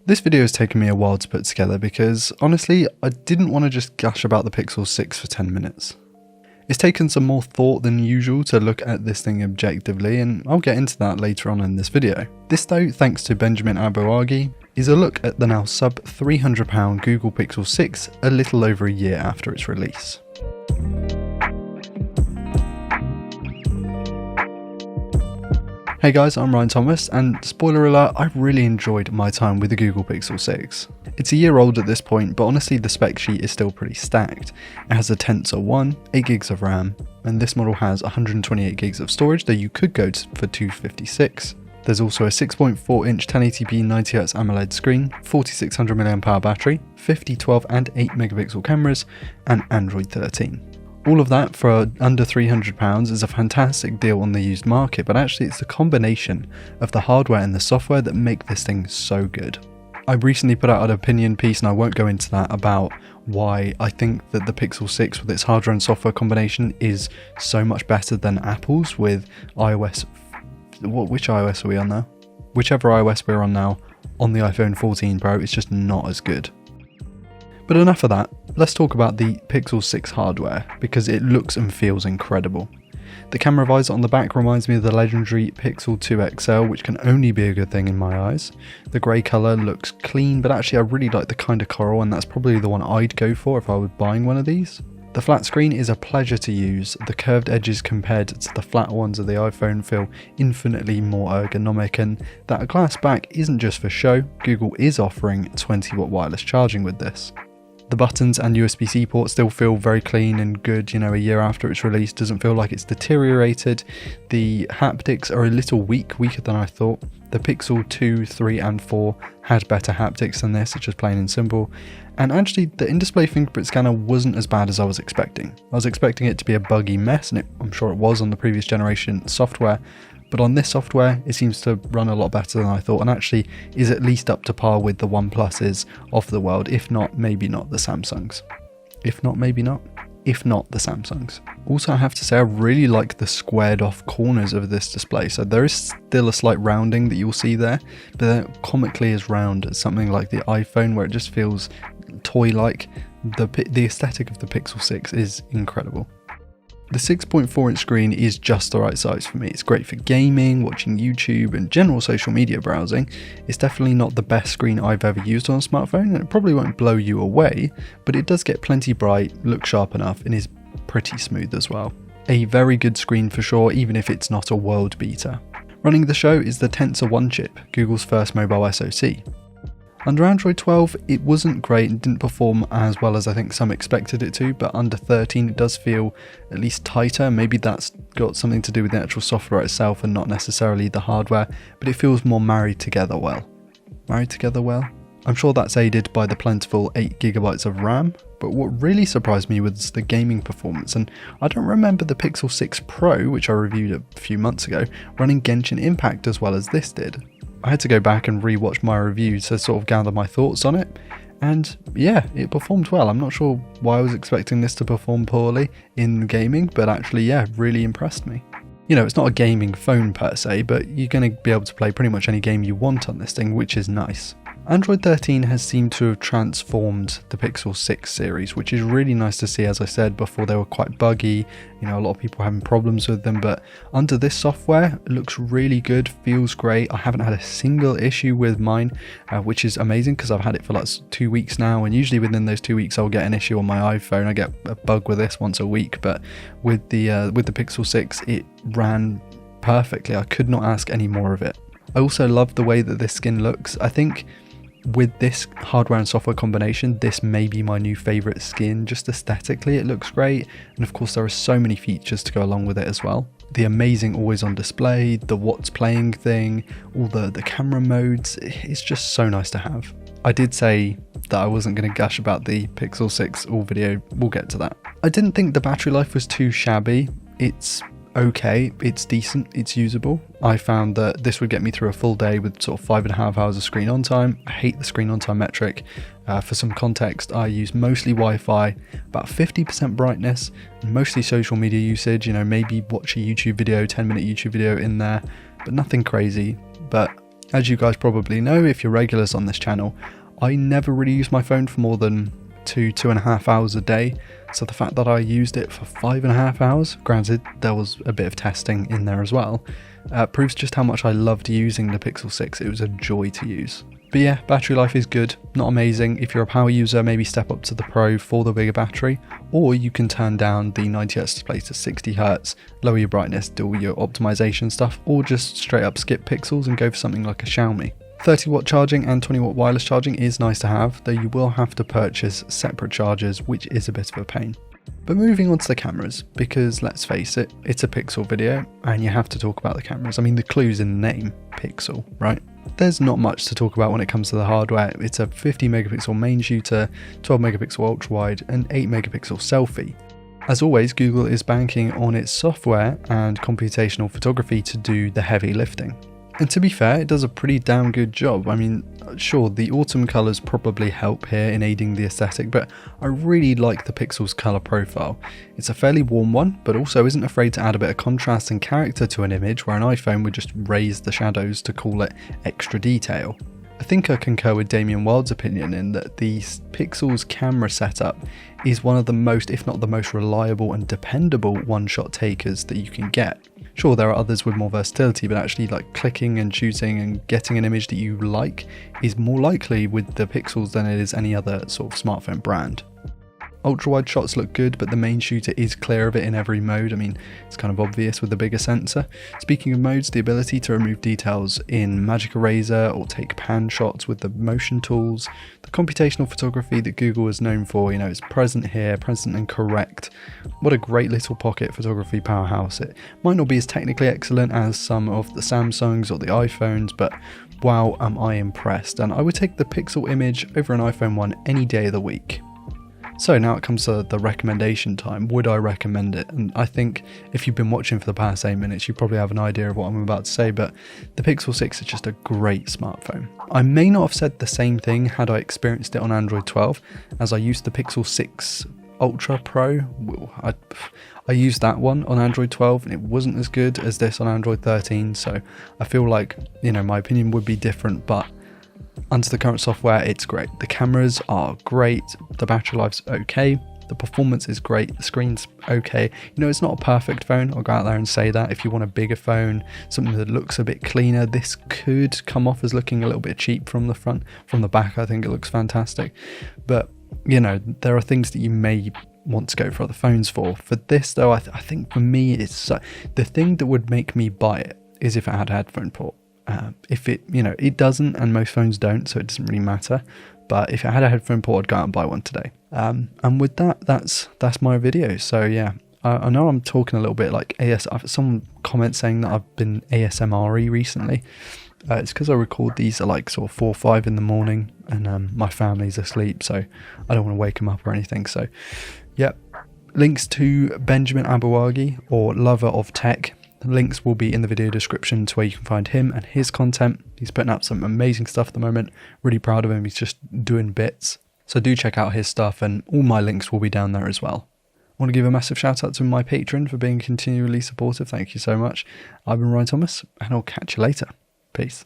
This video has taken me a while to put together because, honestly, I didn't want to just gush about the Pixel 6 for 10 minutes. It's taken some more thought than usual to look at this thing objectively, and I'll get into that later on in this video. This though, thanks to Benjamin Aboagi, is a look at the now sub £300 Google Pixel 6 a little over a year after its release. Hey guys, I'm Ryan Thomas, and spoiler alert, I really enjoyed my time with the Google Pixel 6. It's a year old at this point, but honestly the spec sheet is still pretty stacked. It has a Tensor 1, 8GB of RAM, and this model has 128GB of storage, though you could go for 256. There's also a 6.4-inch 1080p 90Hz AMOLED screen, 4600mAh battery, 50, 12 and 8MP cameras, and Android 13. All of that for under £300 is a fantastic deal on the used market, but actually it's the combination of the hardware and the software that make this thing so good. I recently put out an opinion piece, and I won't go into that, about why I think that the Pixel 6 with its hardware and software combination is so much better than Apple's with iOS. Which iOS are we on now? Whichever iOS we're on now, on the iPhone 14 Pro, it's just not as good. But enough of that, let's talk about the Pixel 6 hardware, because it looks and feels incredible. The camera visor on the back reminds me of the legendary Pixel 2 XL, which can only be a good thing in my eyes. The grey colour looks clean, but actually I really like the kind of coral, and that's probably the one I'd go for if I was buying one of these. The flat screen is a pleasure to use. The curved edges compared to the flat ones of the iPhone feel infinitely more ergonomic, and that glass back isn't just for show. Google is offering 20-watt wireless charging with this. The buttons and USB-C ports still feel very clean and good, a year after its release. Doesn't feel like it's deteriorated. The haptics are a little weaker than I thought. The Pixel 2, 3 and 4 had better haptics than this, it's just plain and simple. And actually, the in-display fingerprint scanner wasn't as bad as I was expecting. I was expecting it to be a buggy mess, and I'm sure it was on the previous generation software. But on this software, it seems to run a lot better than I thought, and actually is at least up to par with the OnePluses of the world, if not, maybe not the Samsungs. If not, maybe not. If not the Samsungs. Also, I have to say I really like the squared off corners of this display. So there is still a slight rounding that you'll see there, but they're comically as round as something like the iPhone, where it just feels toy-like. The aesthetic of the Pixel 6 is incredible. The 6.4-inch screen is just the right size for me. It's great for gaming, watching YouTube and general social media browsing. It's definitely not the best screen I've ever used on a smartphone, and it probably won't blow you away, but it does get plenty bright, looks sharp enough, and is pretty smooth as well. A very good screen for sure, even if it's not a world beater. Running the show is the Tensor 1 chip, Google's first mobile SoC. Under Android 12, it wasn't great and didn't perform as well as I think some expected it to, but under 13 it does feel at least tighter. Maybe that's got something to do with the actual software itself and not necessarily the hardware, but it feels more married together well. Married together well? I'm sure that's aided by the plentiful 8GB of RAM, but what really surprised me was the gaming performance, and I don't remember the Pixel 6 Pro, which I reviewed a few months ago, running Genshin Impact as well as this did. I had to go back and re-watch my review to sort of gather my thoughts on it, and yeah, it performed well. I'm not sure why I was expecting this to perform poorly in gaming, but actually yeah, really impressed me. It's not a gaming phone per se, but you're going to be able to play pretty much any game you want on this thing, which is nice. Android 13 has seemed to have transformed the Pixel 6 series, which is really nice to see. As I said before, they were quite buggy, a lot of people having problems with them, but under this software, it looks really good, feels great. I haven't had a single issue with mine, which is amazing because I've had it for like 2 weeks now, and usually within those 2 weeks I'll get an issue on my iPhone. I get a bug with this once a week, but with the Pixel 6, it ran perfectly. I could not ask any more of it. I also love the way that this skin looks. I think with this hardware and software combination, this may be my new favourite skin. Just aesthetically it looks great, and of course there are so many features to go along with it as well. The amazing always on display, the what's playing thing, all the camera modes, it's just so nice to have. I did say that I wasn't going to gush about the Pixel 6 all video, we'll get to that. I didn't think the battery life was too shabby. It's okay, it's decent, it's usable. I found that this would get me through a full day with sort of 5.5 hours of screen on time. I hate the screen on time metric. For some context, I use mostly Wi-Fi, about 50% brightness, and mostly social media usage, maybe watch a YouTube video, 10-minute YouTube video in there, but nothing crazy. But As you guys probably know, if you're regulars on this channel, I never really use my phone for more than 2.5 hours a day. So the fact that I used it for 5.5 hours, granted there was a bit of testing in there as well, proves just how much I loved using the Pixel 6. It was a joy to use. But yeah, battery life is good, not amazing. If you're a power user, maybe step up to the Pro for the bigger battery, or you can turn down the 90Hz display to 60Hz, lower your brightness, do all your optimization stuff, or just straight up skip pixels and go for something like a Xiaomi. 30-watt charging and 20-watt wireless charging is nice to have, though you will have to purchase separate chargers, which is a bit of a pain. But moving on to the cameras, because let's face it, it's a Pixel video, and you have to talk about the cameras. I mean, the clue's in the name, Pixel, right? There's not much to talk about when it comes to the hardware. It's a 50 megapixel main shooter, 12 megapixel ultra wide, and 8 megapixel selfie. As always, Google is banking on its software and computational photography to do the heavy lifting. And to be fair, it does a pretty damn good job. I mean, sure, the autumn colours probably help here in aiding the aesthetic, but I really like the Pixel's colour profile. It's a fairly warm one, but also isn't afraid to add a bit of contrast and character to an image where an iPhone would just raise the shadows to call it extra detail. I think I concur with Damien Wild's opinion in that the Pixel's camera setup is one of the most, if not the most reliable and dependable one-shot takers that you can get. Sure, there are others with more versatility, but actually like clicking and shooting and getting an image that you like is more likely with the Pixels than it is any other sort of smartphone brand. Ultra-wide shots look good, but the main shooter is clear of it in every mode. I mean, it's kind of obvious with the bigger sensor. Speaking of modes, the ability to remove details in Magic Eraser or take pan shots with the motion tools, the computational photography that Google is known for, you know, it's present here, present and correct. What a great little pocket photography powerhouse. It might not be as technically excellent as some of the Samsungs or the iPhones, but wow, am I impressed. And I would take the Pixel image over an iPhone 1 any day of the week. So now it comes to the recommendation time. Would I recommend it? And I think if you've been watching for the past 8 minutes, you probably have an idea of what I'm about to say, but the Pixel 6 is just a great smartphone. I may not have said the same thing had I experienced it on Android 12, as I used the Pixel 6 Ultra Pro. I used that one on Android 12 and it wasn't as good as this on Android 13, so I feel like, you know, my opinion would be different, but under the current software, it's great. The cameras are great, the battery life's okay, the performance is great, the screen's okay. You know, it's not a perfect phone, I'll go out there and say that. If you want a bigger phone, something that looks a bit cleaner, this could come off as looking a little bit cheap from the front. From the back, I think it looks fantastic. But, you know, there are things that you may want to go for other phones for. For this, though, I think for me, it's the thing that would make me buy it is if it had a headphone port. If it, you know, it doesn't, and most phones don't, so it doesn't really matter. But if it had a headphone port, I'd go out and buy one today. And with that, that's my video. So yeah, I know I'm talking a little bit like I've some comments saying that I've been ASMR-y recently. It's because I record these at like sort of 4 or 5 in the morning, and my family's asleep, so I don't want to wake them up or anything. So, yeah, links to Benjamin Abouagi, or Lover of Tech. The links will be in the video description to where you can find him and his content. He's putting out some amazing stuff at the moment. Really proud of him. He's just doing bits. So do check out his stuff, and all my links will be down there as well. I want to give a massive shout out to my patron for being continually supportive. Thank you so much. I've been Ryan Thomas, and I'll catch you later. Peace.